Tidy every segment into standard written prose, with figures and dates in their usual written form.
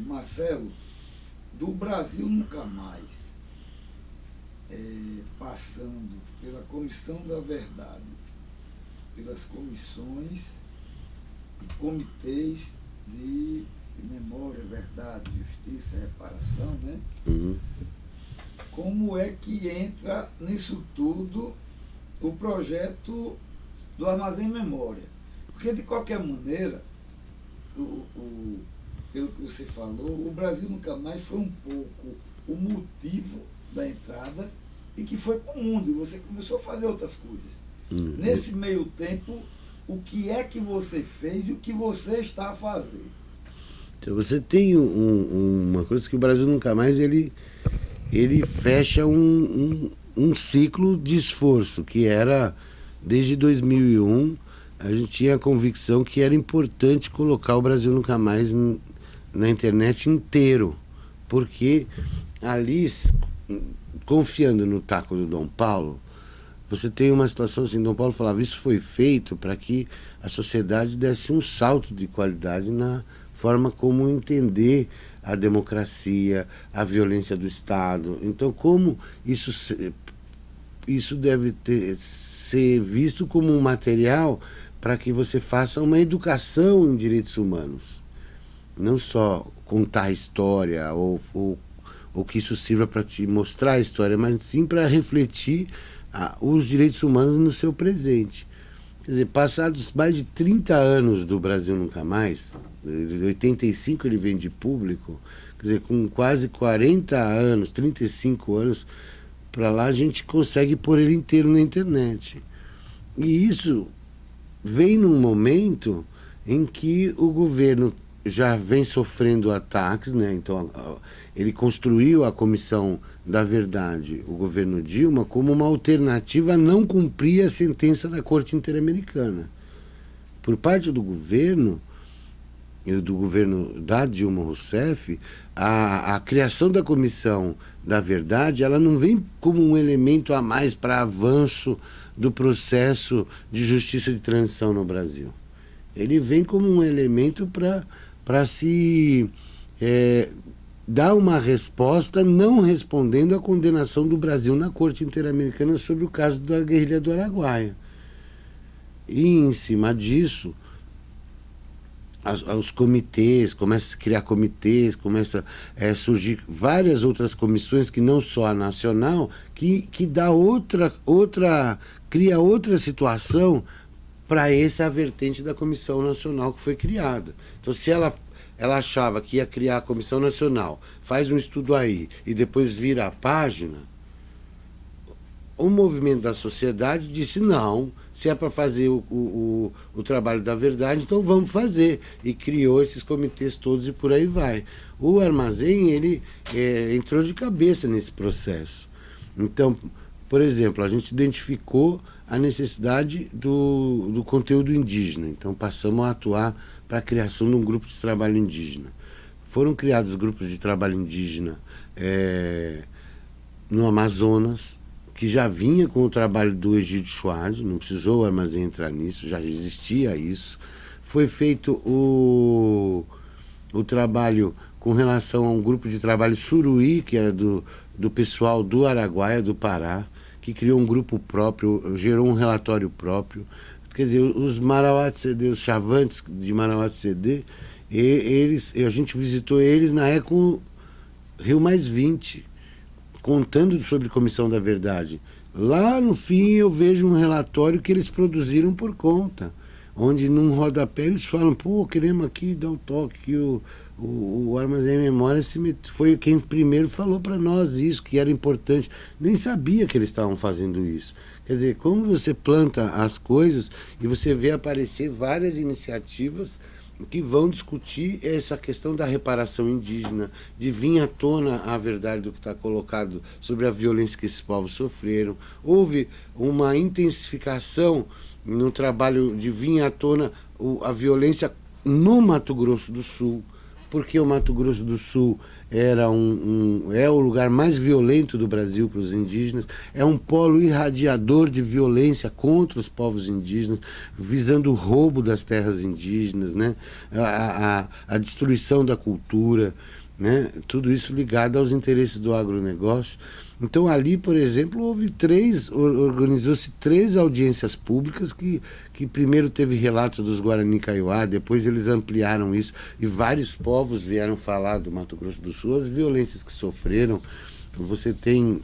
Marcelo, do Brasil Nunca Mais, passando pela Comissão da Verdade, pelas comissões e comitês de memória, verdade, justiça, reparação, né? Uhum. Como é que entra nisso tudo o projeto do Armazém Memória? Porque, de qualquer maneira, pelo que você falou, o Brasil Nunca Mais foi um pouco o motivo da entrada e que foi para o mundo, e você começou a fazer outras coisas. Uhum. Nesse meio tempo, o que é que você fez e o que você está a fazer? Então, você tem uma coisa que o Brasil Nunca Mais ele fecha um ciclo de esforço, que era, desde 2001, a gente tinha a convicção que era importante colocar o Brasil Nunca Mais na internet inteiro, porque ali, confiando no taco do Dom Paulo, você tem uma situação assim, Dom Paulo falava, isso foi feito para que a sociedade desse um salto de qualidade na forma como entender a democracia, a violência do Estado. Então, como isso deve ser visto como um material para que você faça uma educação em direitos humanos. Não só contar a história ou que isso sirva para te mostrar a história, mas sim para refletir os direitos humanos no seu presente. Quer dizer, passados mais de 30 anos do Brasil Nunca Mais, de 85 ele vem de público, quer dizer, com quase 40 anos, 35 anos, para lá a gente consegue pôr ele inteiro na internet. E isso vem num momento em que o governo já vem sofrendo ataques, né? Então ele construiu a Comissão da Verdade, o governo Dilma, como uma alternativa a não cumprir a sentença da Corte Interamericana. Por parte do governo da Dilma Rousseff, a criação da Comissão da Verdade, ela não vem como um elemento a mais para avanço do processo de justiça de transição no Brasil. Ele vem como um elemento para se dar uma resposta não respondendo à condenação do Brasil na Corte Interamericana sobre o caso da guerrilha do Araguaia. E em cima disso, os comitês, começa a criar comitês, começa a surgir várias outras comissões, que não só a nacional, que dá cria outra situação para essa vertente da Comissão Nacional que foi criada. Então, se ela achava que ia criar a Comissão Nacional, faz um estudo aí e depois vira a página, o movimento da sociedade disse, não, se é para fazer o trabalho da verdade, então vamos fazer. E criou esses comitês todos e por aí vai. O Armazém, ele entrou de cabeça nesse processo. Então, por exemplo, a gente identificou a necessidade do conteúdo indígena. Então, passamos a atuar para a criação de um grupo de trabalho indígena. Foram criados grupos de trabalho indígena no Amazonas, que já vinha com o trabalho do Egídio Schwartz, não precisou o Armazém entrar nisso, já existia isso. Foi feito o trabalho com relação a um grupo de trabalho Suruí, que era do pessoal do Araguaia, do Pará, que criou um grupo próprio, gerou um relatório próprio. Quer dizer, os Marauá-CD, os chavantes de Marauá-CD, a gente visitou eles na Eco Rio Mais 20, contando sobre Comissão da Verdade. Lá no fim eu vejo um relatório que eles produziram por conta, onde num rodapé eles falam, pô, queremos aqui dar o toque, que o Armazém Memória foi quem primeiro falou para nós isso, que era importante. Nem sabia que eles estavam fazendo isso. Quer dizer, como você planta as coisas e você vê aparecer várias iniciativas que vão discutir essa questão da reparação indígena, de vir à tona a verdade do que está colocado sobre a violência que esses povos sofreram. Houve uma intensificação no trabalho de vir à tona a violência no Mato Grosso do Sul, porque o Mato Grosso do Sul é o lugar mais violento do Brasil para os indígenas, é um polo irradiador de violência contra os povos indígenas, visando o roubo das terras indígenas, né? A destruição da cultura, né? Tudo isso ligado aos interesses do agronegócio. Então ali, por exemplo, organizou-se 3 audiências públicas que primeiro teve relato dos Guarani Kaiowá, depois eles ampliaram isso e vários povos vieram falar do Mato Grosso do Sul, as violências que sofreram. Você tem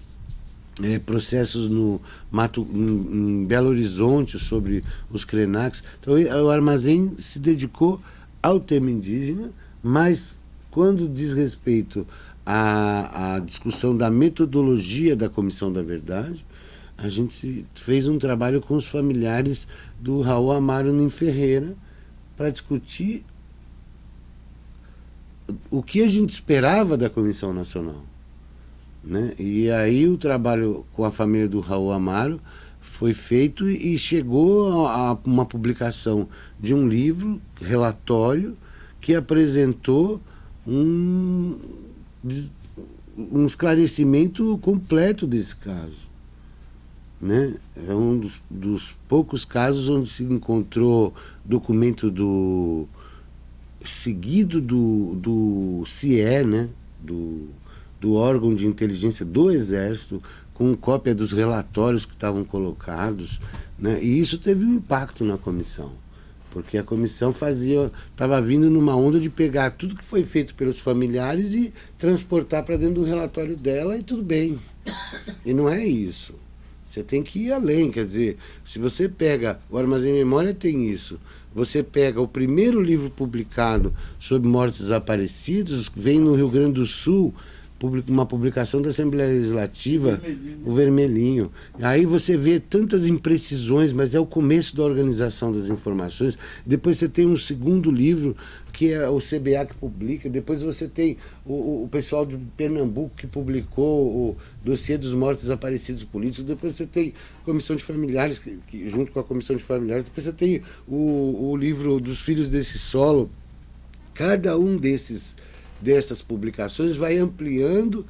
processos em Belo Horizonte sobre os Krenaks. Então o Armazém se dedicou ao tema indígena, mas quando diz respeito a discussão da metodologia da Comissão da Verdade, a gente fez um trabalho com os familiares do Raul Amaro Nim Ferreira para discutir o que a gente esperava da Comissão Nacional, né? E aí o trabalho com a família do Raul Amaro foi feito e chegou a uma publicação de um livro, relatório, que apresentou um esclarecimento completo desse caso, né? É um dos poucos casos onde se encontrou documento seguido do CIE, né? do órgão de inteligência do Exército, com cópia dos relatórios que estavam colocados, né? E isso teve um impacto na comissão, porque a comissão estava vindo numa onda de pegar tudo que foi feito pelos familiares e transportar para dentro do relatório dela e tudo bem. E não é isso. Você tem que ir além, quer dizer, se você pega, o Armazém Memória tem isso, você pega o primeiro livro publicado sobre mortos desaparecidos, vem no Rio Grande do Sul, uma publicação da Assembleia Legislativa, o Vermelhinho. Aí você vê tantas imprecisões, mas é o começo da organização das informações. Depois você tem um segundo livro, que é o CBA que publica. Depois você tem o pessoal de Pernambuco que publicou o dossiê dos mortos desaparecidos políticos. Depois você tem a Comissão de Familiares, junto com a Comissão de Familiares. Depois você tem o livro dos Filhos desse Solo. Cada um dessas publicações vai ampliando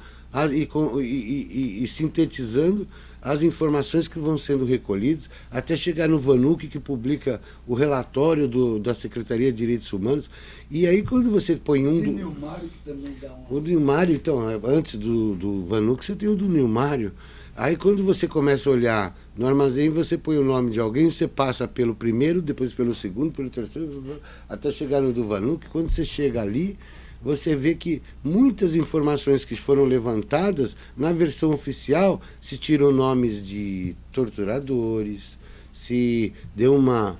e sintetizando as informações que vão sendo recolhidas, até chegar no Vanuc, que publica o relatório da Secretaria de Direitos Humanos. E aí quando você põe o Nilmário, que também dá o Nilmário, então, antes do Vanuc, você tem o do Nilmário. Aí quando você começa a olhar no armazém, você põe o nome de alguém, você passa pelo primeiro, depois pelo segundo, pelo terceiro, até chegar no do Vanuc. Quando você chega ali, você vê que muitas informações que foram levantadas, na versão oficial, se tirou nomes de torturadores, se deu uma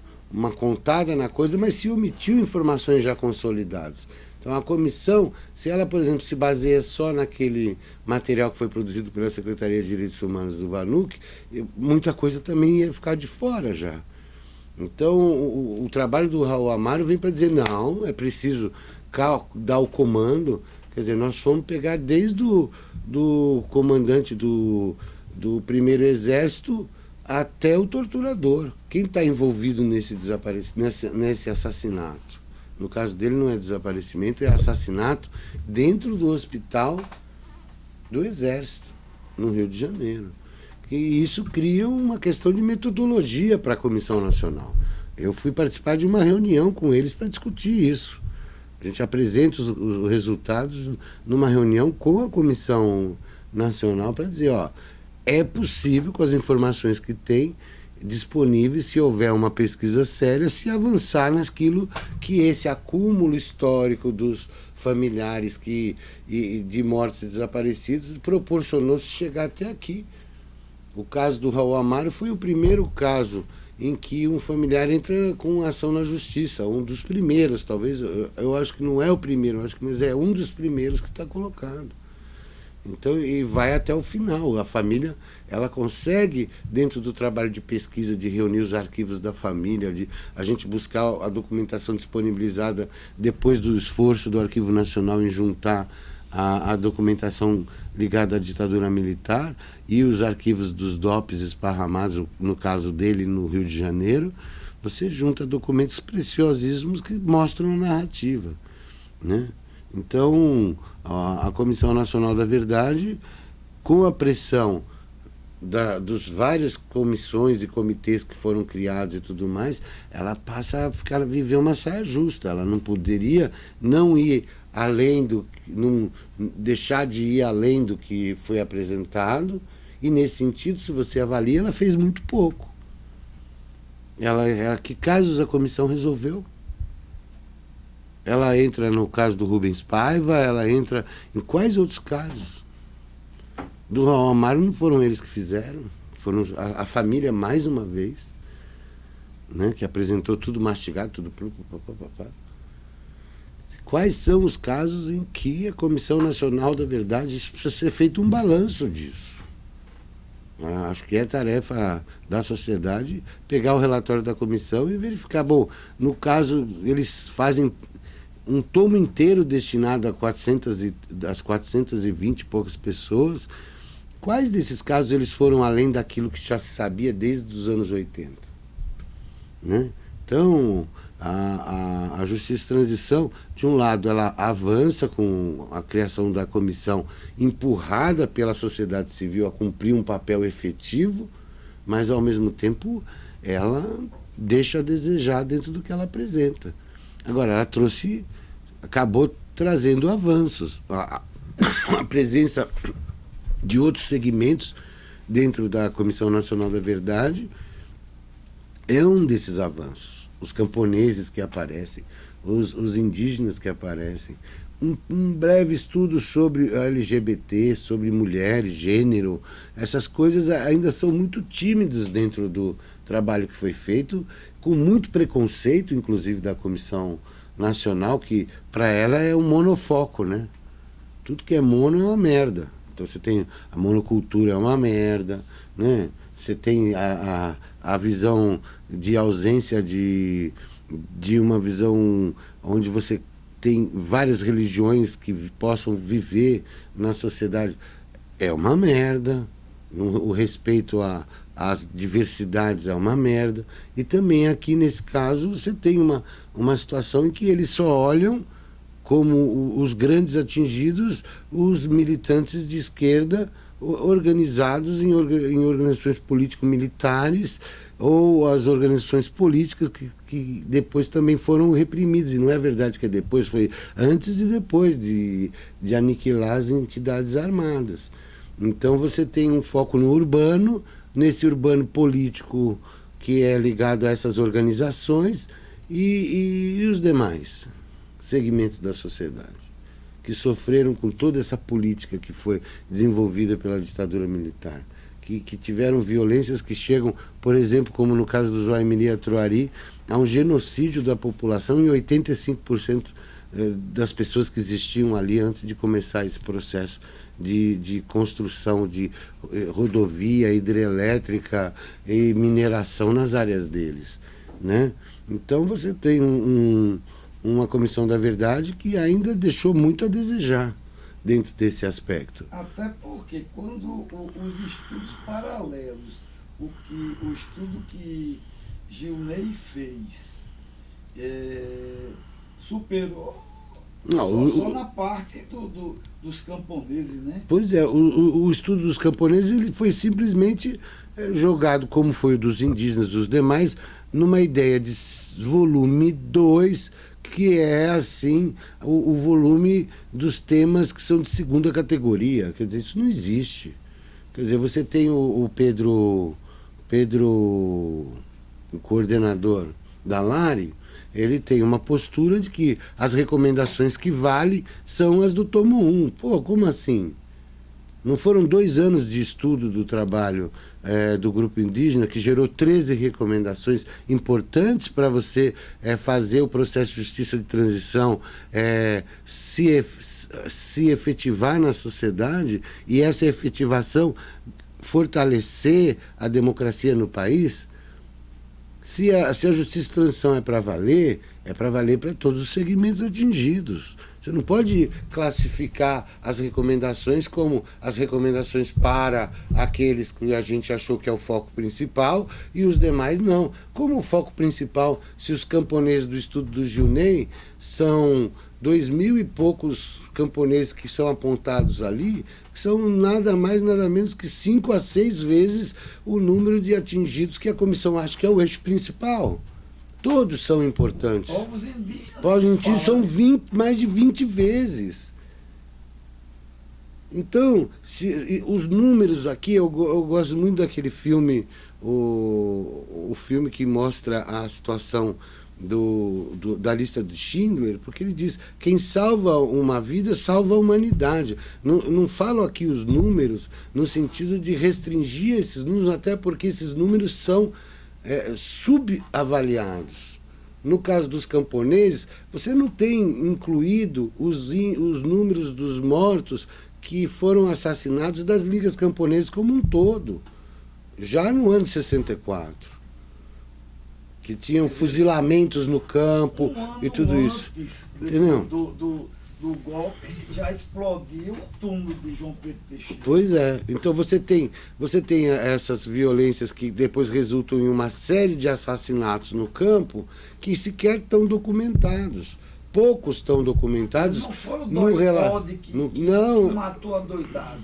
contada na coisa, mas se omitiu informações já consolidadas. Então a comissão, se ela, por exemplo, se baseia só naquele material que foi produzido pela Secretaria de Direitos Humanos do Vanuc, muita coisa também ia ficar de fora já. Então o trabalho do Raul Amaro vem para dizer, não, é preciso dar o comando. Quer dizer, nós fomos pegar desde do comandante do primeiro exército até o torturador. Quem está envolvido nesse assassinato? No caso dele não é desaparecimento, é assassinato dentro do hospital do Exército, no Rio de Janeiro. E isso cria uma questão de metodologia para a Comissão Nacional. Eu fui participar de uma reunião com eles para discutir isso. A gente apresenta os resultados numa reunião com a Comissão Nacional para dizer, ó, é possível, com as informações que tem disponíveis, se houver uma pesquisa séria, se avançar naquilo que esse acúmulo histórico dos familiares de mortos e desaparecidos proporcionou se chegar até aqui. O caso do Raul Amaro foi o primeiro caso em que um familiar entra com ação na justiça, um dos primeiros, talvez, eu acho que não é o primeiro, mas é um dos primeiros que está colocado. Então, e vai até o final. A família, ela consegue, dentro do trabalho de pesquisa, de reunir os arquivos da família, de a gente buscar a documentação disponibilizada depois do esforço do Arquivo Nacional em juntar a documentação ligada à ditadura militar e os arquivos dos DOPs esparramados, no caso dele, no Rio de Janeiro, você junta documentos preciosíssimos que mostram a narrativa, né? Então, a Comissão Nacional da Verdade, com a pressão dos várias comissões e comitês que foram criados e tudo mais, ela passa a viver uma saia justa. Ela não poderia não ir além não deixar de ir além do que foi apresentado, e nesse sentido, se você avalia, ela fez muito pouco. Que casos a comissão resolveu? Ela entra no caso do Rubens Paiva, ela entra em quais outros casos? Do Raul Amaro não foram eles que fizeram, foram a família mais uma vez, né, que apresentou tudo mastigado, tudo... Quais são os casos em que a Comissão Nacional da Verdade, isso precisa ser feito um balanço disso. Acho que é tarefa da sociedade pegar o relatório da comissão e verificar. Bom, no caso, eles fazem um tomo inteiro destinado às 420 e poucas pessoas. Quais desses casos eles foram além daquilo que já se sabia desde os anos 80? Né? Então, a Justiça de Transição, de um lado, ela avança com a criação da comissão, empurrada pela sociedade civil a cumprir um papel efetivo, mas, ao mesmo tempo, ela deixa a desejar dentro do que ela apresenta. Agora, ela acabou trazendo avanços. A presença de outros segmentos dentro da Comissão Nacional da Verdade é um desses avanços. Os camponeses que aparecem, os indígenas que aparecem, um breve estudo sobre LGBT, sobre mulheres, gênero, essas coisas ainda são muito tímidos dentro do trabalho que foi feito, com muito preconceito, inclusive da Comissão Nacional, que para ela é um monofoco, né? Tudo que é mono é uma merda. Então você tem a monocultura, é uma merda, né? Você tem a visão de ausência de uma visão onde você tem várias religiões que possam viver na sociedade. É uma merda. O respeito às diversidades é uma merda. E também aqui, nesse caso, você tem uma situação em que eles só olham como os grandes atingidos, os militantes de esquerda organizados em organizações político-militares ou as organizações políticas que depois também foram reprimidas. E não é verdade que é depois, foi antes e depois de aniquilar as entidades armadas. Então você tem um foco no urbano, nesse urbano político que é ligado a essas organizações e os demais segmentos da sociedade que sofreram com toda essa política que foi desenvolvida pela ditadura militar, que tiveram violências que chegam, por exemplo, como no caso do Zoaimiri Atuari, a um genocídio da população em 85% das pessoas que existiam ali antes de começar esse processo de construção de rodovia, hidrelétrica e mineração nas áreas deles, né? Então você tem uma Comissão da Verdade que ainda deixou muito a desejar dentro desse aspecto. Até porque quando os estudos paralelos, o estudo que Gilney fez, superou só na parte dos camponeses, né? Pois é, o estudo dos camponeses ele foi simplesmente jogado, como foi o dos indígenas, dos demais, numa ideia de volume 2, que é, assim, o volume dos temas que são de segunda categoria. Quer dizer, isso não existe. Quer dizer, você tem o Pedro, o coordenador da Lari, ele tem uma postura de que as recomendações que valem são as do tomo 1. Pô, como assim? Não foram 2 anos de estudo do trabalho do grupo indígena que gerou 13 recomendações importantes para você fazer o processo de justiça de transição se efetivar na sociedade e essa efetivação fortalecer a democracia no país? Se a justiça de transição é para valer para todos os segmentos atingidos. Você não pode classificar as recomendações como as recomendações para aqueles que a gente achou que é o foco principal e os demais não. Como o foco principal, se os camponeses do estudo do Gilney são 2.000 e poucos camponeses que são apontados ali, que são nada mais, nada menos que 5 a 6 vezes o número de atingidos que a comissão acha que é o eixo principal. Todos são importantes. Povos indígenas. Povos indígenas são mais de 20 vezes. Então, os números aqui, eu gosto muito daquele filme, o filme que mostra a situação da lista de Schindler, porque ele diz, quem salva uma vida, salva a humanidade. Não falo aqui os números no sentido de restringir esses números, até porque esses números são subavaliados. No caso dos camponeses, você não tem incluído os números dos mortos que foram assassinados das ligas camponesas como um todo, já no ano de 64. Que tinham fuzilamentos no campo e tudo isso. Entendeu? Do golpe já explodiu o túmulo de João Pedro Teixeira. Pois é. Então você tem essas violências que depois resultam em uma série de assassinatos no campo que sequer estão documentados. Poucos estão documentados. Não foi o doidode que não matou a doidado.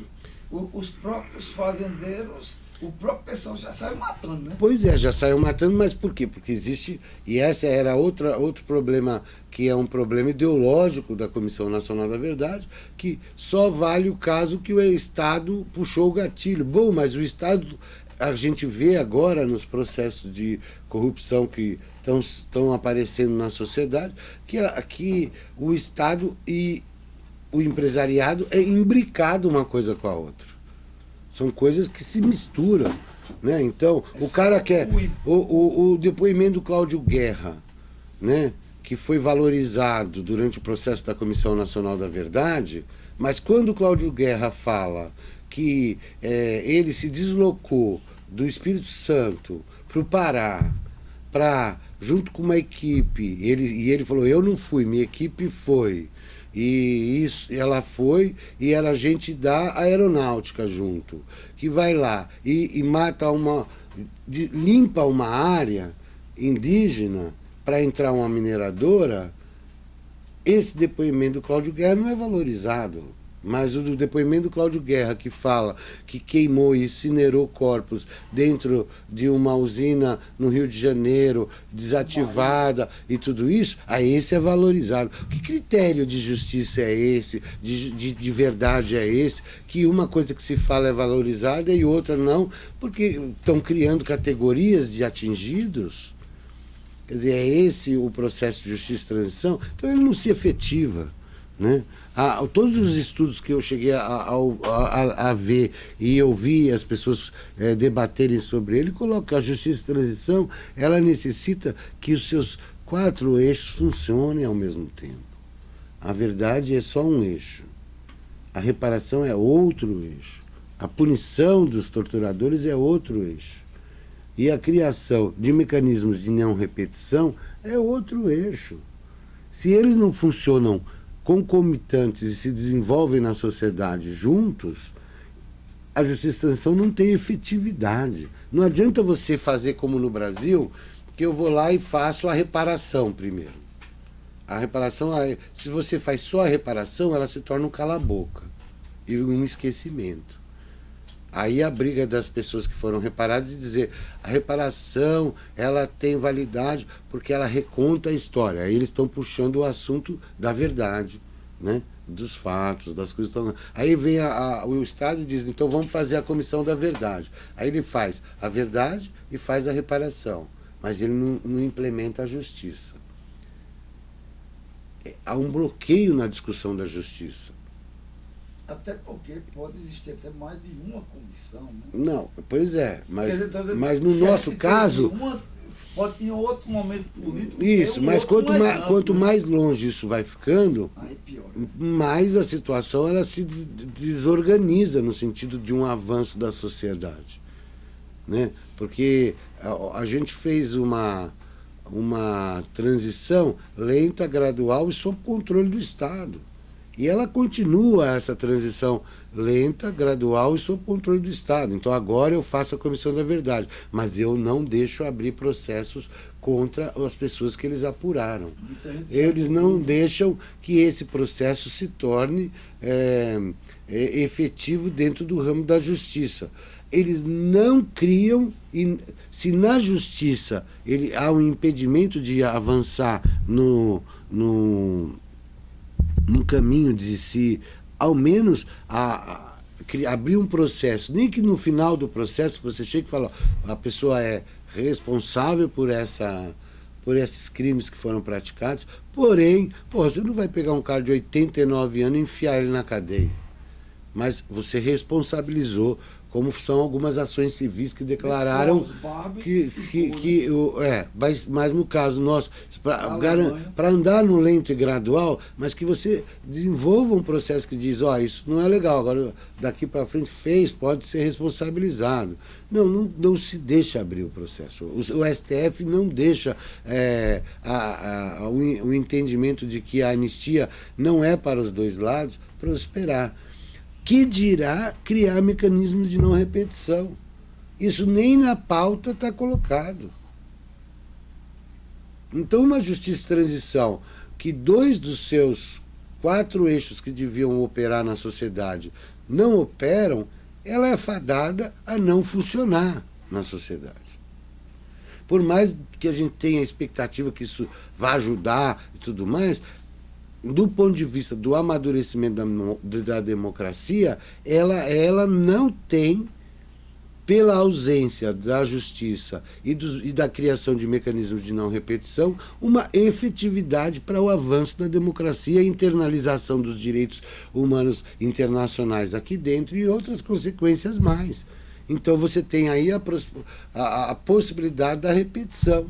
Os próprios fazendeiros, o próprio pessoal já saiu matando, né? Pois é, já saiu matando, mas por quê? Porque existe, e essa era outro problema, que é um problema ideológico da Comissão Nacional da Verdade, que só vale o caso que o Estado puxou o gatilho. Bom, mas o Estado, a gente vê agora nos processos de corrupção que estão aparecendo na sociedade, que o Estado e o empresariado é imbricado uma coisa com a outra. São coisas que se misturam, né? Então, o cara quer... O depoimento do Cláudio Guerra, né? Que foi valorizado durante o processo da Comissão Nacional da Verdade, mas quando o Cláudio Guerra fala que ele se deslocou do Espírito Santo para o Pará, junto com uma equipe, ele falou, eu não fui, minha equipe foi. E ela foi e era gente da aeronáutica junto, que vai lá e mata limpa uma área indígena para entrar uma mineradora. Esse depoimento do Cláudio Guerra não é valorizado. Mas o do depoimento do Cláudio Guerra, que fala que queimou e incinerou corpos dentro de uma usina no Rio de Janeiro, desativada e tudo isso, aí esse é valorizado. Que critério de justiça é esse, de verdade é esse, que uma coisa que se fala é valorizada e outra não, porque estão criando categorias de atingidos? Quer dizer, é esse o processo de justiça e transição? Então ele não se efetiva, né? Todos os estudos que eu cheguei a ver e ouvir as pessoas debaterem sobre ele, colocam que a justiça de transição ela necessita que os seus 4 eixos funcionem ao mesmo tempo. A verdade é só um eixo. A reparação é outro eixo. A punição dos torturadores é outro eixo. E a criação de mecanismos de não repetição é outro eixo. Se eles não funcionam concomitantes e se desenvolvem na sociedade juntos, a justiça de transição não tem efetividade. Não adianta você fazer como no Brasil, que eu vou lá e faço a reparação primeiro. A reparação, se você faz só a reparação, ela se torna um cala-boca e um esquecimento. Aí a briga das pessoas que foram reparadas e dizer a reparação ela tem validade porque ela reconta a história. Aí eles estão puxando o assunto da verdade, né? Dos fatos, das coisas. Aí vem o Estado e diz, então vamos fazer a comissão da verdade. Aí ele faz a verdade e faz a reparação, mas ele não implementa a justiça. Há um bloqueio na discussão da justiça. Até porque pode existir até mais de uma comissão, né? Não, pois é, mas dizer, no nosso caso... Pode ter outro momento político. Isso, mas quanto mais longe isso vai ficando, aí pior, mais a situação ela se desorganiza no sentido de um avanço da sociedade, né? Porque a gente fez uma transição lenta, gradual e sob controle do Estado. E ela continua essa transição lenta, gradual e sob controle do Estado. Então agora eu faço a Comissão da Verdade, mas eu não deixo abrir processos contra as pessoas que eles apuraram. Eles não deixam que esse processo se torne efetivo dentro do ramo da justiça. Eles não criam, se na justiça há um impedimento de avançar no caminho de se, ao menos, abrir um processo, nem que no final do processo você chegue e fala, a pessoa é responsável por esses crimes que foram praticados, porém, você não vai pegar um cara de 89 anos e enfiar ele na cadeia. Mas você responsabilizou, como são algumas ações civis que declararam mas no caso nosso, para andar no lento e gradual, mas que você desenvolva um processo que diz, isso não é legal, agora daqui para frente pode ser responsabilizado. Não se deixa abrir o processo. O STF não deixa o entendimento de que a anistia não é para os dois lados prosperar. Que dirá criar mecanismos de não repetição. Isso nem na pauta está colocado. Então, uma justiça de transição, que 2 dos seus 4 eixos que deviam operar na sociedade não operam, ela é fadada a não funcionar na sociedade. Por mais que a gente tenha a expectativa que isso vá ajudar e tudo mais, do ponto de vista do amadurecimento da democracia, ela não tem, pela ausência da justiça e da criação de mecanismos de não repetição, uma efetividade para o avanço da democracia, a internalização dos direitos humanos internacionais aqui dentro e outras consequências mais. Então você tem aí a possibilidade da repetição.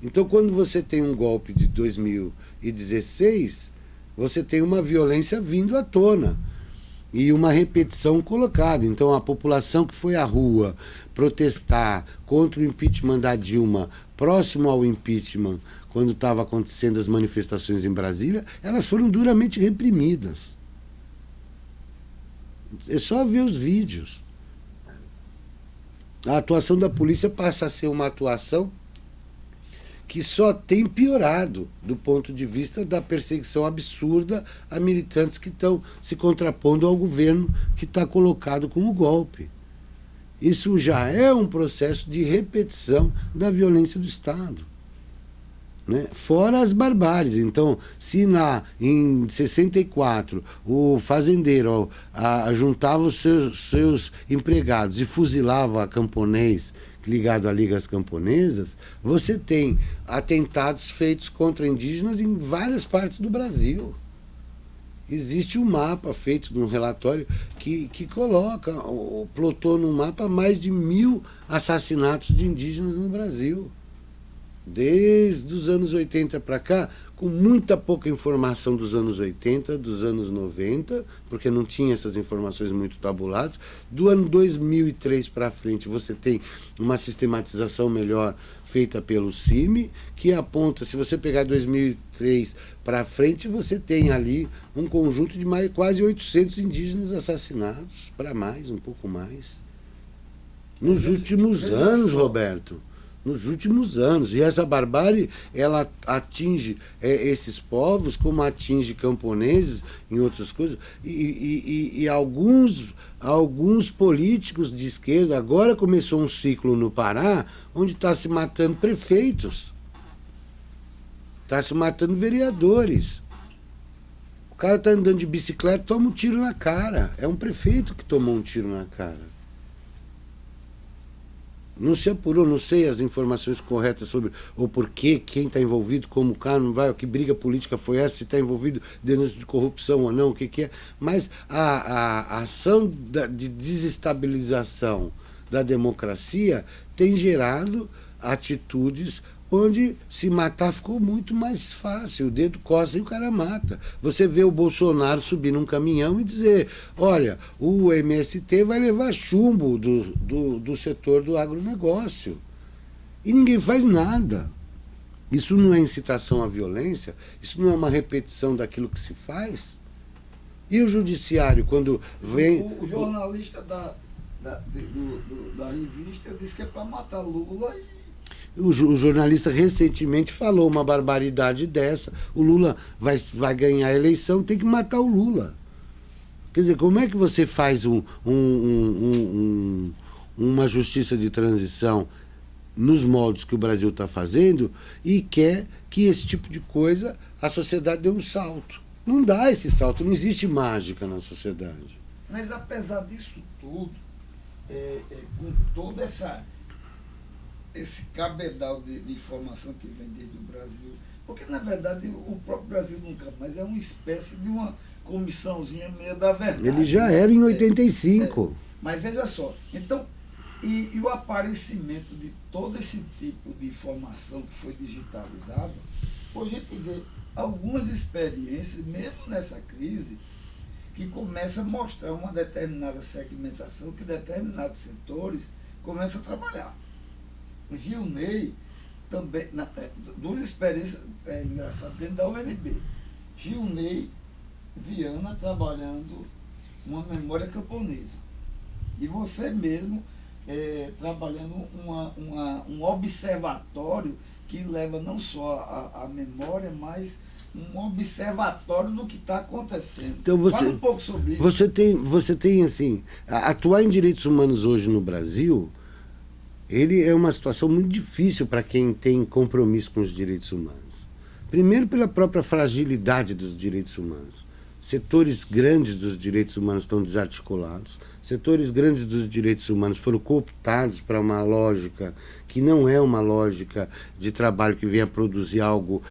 Então, quando você tem um golpe de 2016, você tem uma violência vindo à tona e uma repetição colocada. Então, a população que foi à rua protestar contra o impeachment da Dilma, próximo ao impeachment, quando estavam acontecendo as manifestações em Brasília, elas foram duramente reprimidas. É só ver os vídeos. A atuação da polícia passa a ser uma atuação que só tem piorado do ponto de vista da perseguição absurda a militantes que estão se contrapondo ao governo que está colocado como golpe. Isso já é um processo de repetição da violência do Estado. Né? Fora as barbáries. Então, se em 64 o fazendeiro juntava os seus empregados e fuzilava camponês ligado a ligas camponesas, você tem atentados feitos contra indígenas em várias partes do Brasil. Existe um mapa feito num relatório que coloca, plotou no mapa mais de 1000 assassinatos de indígenas no Brasil. Desde os anos 80 para cá, com muita pouca informação dos anos 80, dos anos 90, porque não tinha essas informações muito tabuladas. Do ano 2003 para frente, você tem uma sistematização melhor feita pelo CIMI, que aponta, se você pegar 2003 para frente, você tem ali um conjunto de quase 800 indígenas assassinados, para mais, um pouco mais. Nos últimos anos, Roberto. Nos últimos anos. E essa barbárie, ela atinge esses povos, como atinge camponeses, em outras coisas, e alguns políticos de esquerda. Agora começou um ciclo no Pará, onde está se matando prefeitos, está se matando vereadores. O cara está andando de bicicleta, toma um tiro na cara. É um prefeito que tomou um tiro na cara. Não se apurou, não sei as informações corretas sobre o porquê, quem está envolvido, como o cara não vai, que briga política foi essa, se está envolvido denúncia de corrupção ou não, o que é. Mas a ação de desestabilização da democracia tem gerado atitudes onde se matar ficou muito mais fácil. O dedo coça e o cara mata. Você vê o Bolsonaro subir num caminhão e dizer, olha, o MST vai levar chumbo do setor do agronegócio. E ninguém faz nada. Isso não é incitação à violência? Isso não é uma repetição daquilo que se faz? E o judiciário, quando vem... O jornalista da revista disse que é para matar Lula e... O jornalista recentemente falou uma barbaridade dessa. O Lula vai ganhar a eleição, tem que matar o Lula. Quer dizer, como é que você faz uma justiça de transição nos moldes que o Brasil está fazendo e quer que esse tipo de coisa, a sociedade dê um salto? Não dá esse salto, não existe mágica na sociedade. Mas apesar disso tudo, com todo esse cabedal de informação que vem desde o Brasil, porque na verdade o próprio Brasil nunca mais é uma espécie de uma comissãozinha meia da verdade. Ele já era em 85. Mas veja só, então, e o aparecimento de todo esse tipo de informação que foi digitalizada, hoje a gente vê algumas experiências, mesmo nessa crise, que começa a mostrar uma determinada segmentação que determinados setores começam a trabalhar. O Gilney também, duas experiências engraçadas dentro da UNB. Gilney Viana trabalhando uma memória camponesa. E você mesmo trabalhando um observatório que leva não só a memória, mas um observatório do que está acontecendo. Então Fala um pouco sobre isso. Você tem assim, atuar em direitos humanos hoje no Brasil, ele é uma situação muito difícil para quem tem compromisso com os direitos humanos. Primeiro, pela própria fragilidade dos direitos humanos. Setores grandes dos direitos humanos estão desarticulados, setores grandes dos direitos humanos foram cooptados para uma lógica que não é uma lógica de trabalho que venha produzir algo